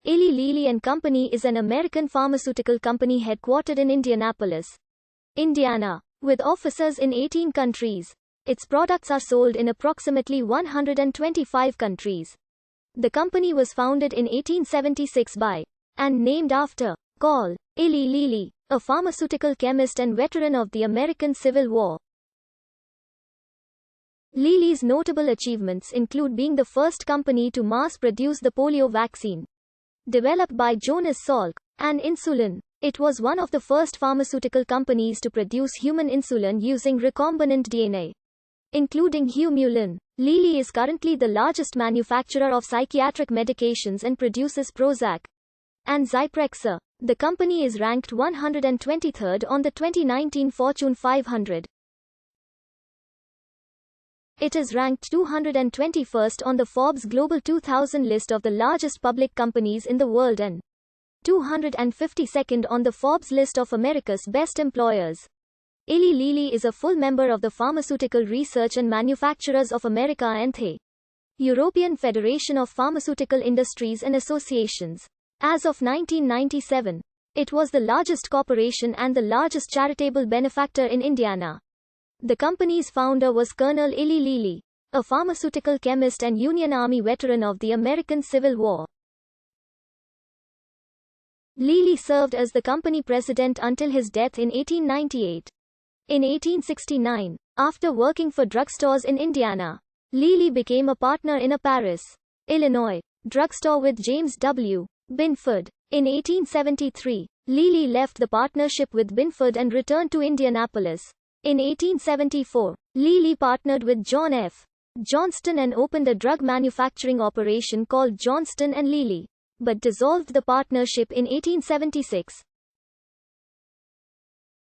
Eli Lilly and Company is an American pharmaceutical company headquartered in Indianapolis, Indiana, with offices in 18 countries. Its products are sold in approximately 125 countries. The company was founded in 1876 by, and named after, Col. Eli Lilly, a pharmaceutical chemist and veteran of the American Civil War. Lilly's notable achievements include being the first company to mass-produce the polio vaccine, developed by Jonas Salk, and insulin. It was one of the first pharmaceutical companies to produce human insulin using recombinant DNA, including Humulin. Lilly is currently the largest manufacturer of psychiatric medications and produces Prozac and Zyprexa. The company is ranked 123rd on the 2019 Fortune 500. It is ranked 221st on the Forbes Global 2000 list of the largest public companies in the world and 252nd on the Forbes list of America's best employers. Eli Lilly is a full member of the Pharmaceutical Research and Manufacturers of America and the European Federation of Pharmaceutical Industries and Associations. As of 1997, it was the largest corporation and the largest charitable benefactor in Indiana. The company's founder was Colonel Eli Lilly, a pharmaceutical chemist and Union Army veteran of the American Civil War. Lilly served as the company president until his death in 1898. In 1869, after working for drugstores in Indiana, Lilly became a partner in a Paris, Illinois, drugstore with James W. Binford. In 1873, Lilly left the partnership with Binford and returned to Indianapolis. In 1874, Lilly partnered with John F. Johnston and opened a drug manufacturing operation called Johnston & Lilly, but dissolved the partnership in 1876.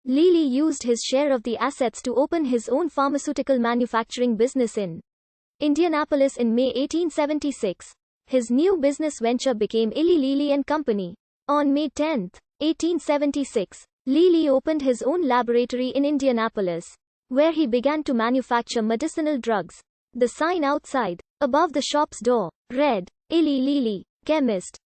Lilly used his share of the assets to open his own pharmaceutical manufacturing business in Indianapolis in May 1876. His new business venture became Eli Lilly and Company. On May 10, 1876, Lilly opened his own laboratory in Indianapolis, where he began to manufacture medicinal drugs. The sign outside, above the shop's door, read, Eli Lilly, Chemist.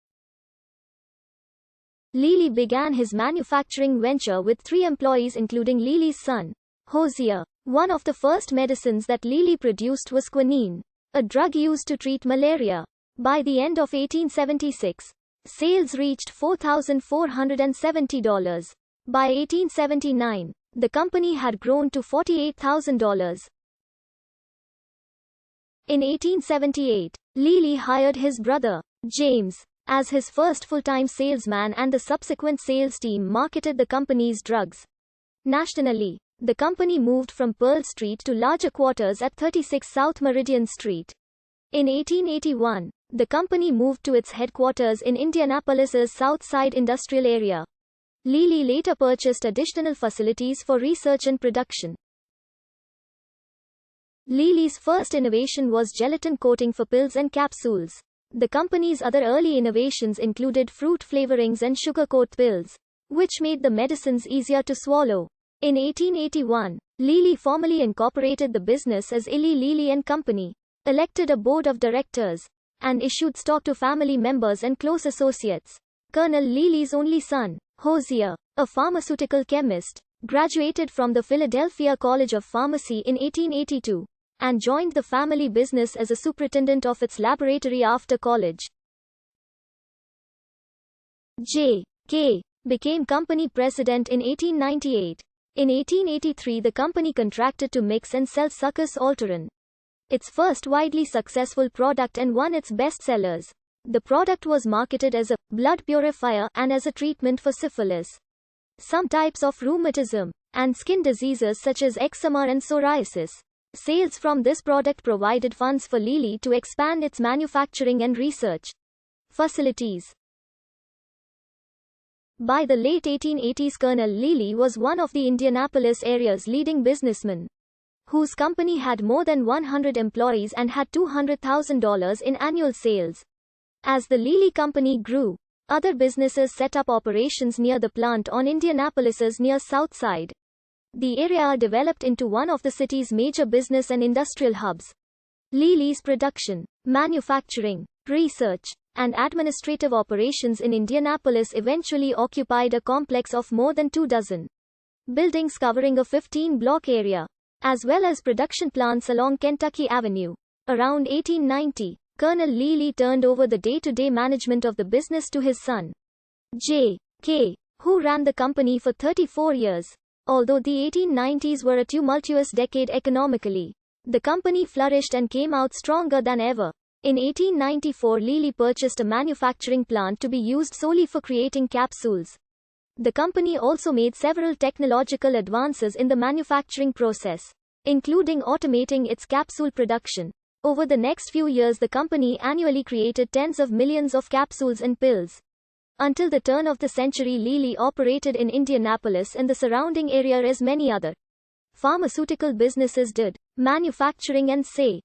Lilly began his manufacturing venture with 3 employees including Lilly's son, Hosea. One of the first medicines that Lilly produced was quinine, a drug used to treat malaria. By the end of 1876, sales reached $4,470. By 1879, the company had grown to $48,000. In 1878, Lilly hired his brother, James, as his first full-time salesman, and the subsequent sales team marketed the company's drugs nationally. The company moved from Pearl Street to larger quarters at 36 South Meridian Street. In 1881, the company moved to its headquarters in Indianapolis's South Side industrial area. Lilly later purchased additional facilities for research and production. Lilly's first innovation was gelatin coating for pills and capsules. The company's other early innovations included fruit flavorings and sugar-coated pills, which made the medicines easier to swallow. In 1881, Lilly formally incorporated the business as Eli Lilly and Company, elected a board of directors, and issued stock to family members and close associates. Colonel Lilly's only son, Hosea, a pharmaceutical chemist, graduated from the Philadelphia College of Pharmacy in 1882, and joined the family business as a superintendent of its laboratory after college. J.K. became company president in 1898. In 1883, the company contracted to mix and sell Succus Alteron, its first widely successful product and one its best sellers. The product was marketed as a blood purifier and as a treatment for syphilis, some types of rheumatism, and skin diseases such as eczema and psoriasis. Sales from this product provided funds for Lilly to expand its manufacturing and research facilities. By the late 1880s, Colonel Lilly was one of the Indianapolis area's leading businessmen, whose company had more than 100 employees and had $200,000 in annual sales. As the Lilly company grew, other businesses set up operations near the plant on Indianapolis's near South Side. The area developed into one of the city's major business and industrial hubs. Lilly's production, manufacturing, research, and administrative operations in Indianapolis eventually occupied a complex of more than 24 buildings covering a 15-block area, as well as production plants along Kentucky Avenue. Around 1890, Colonel Lilly turned over the day-to-day management of the business to his son, J.K., who ran the company for 34 years. Although the 1890s were a tumultuous decade economically, the company flourished and came out stronger than ever. In 1894, Lilly purchased a manufacturing plant to be used solely for creating capsules. The company also made several technological advances in the manufacturing process, including automating its capsule production. Over the next few years, the company annually created tens of millions of capsules and pills. Until the turn of the century, Lilly operated in Indianapolis and the surrounding area as many other pharmaceutical businesses did. Manufacturing and say,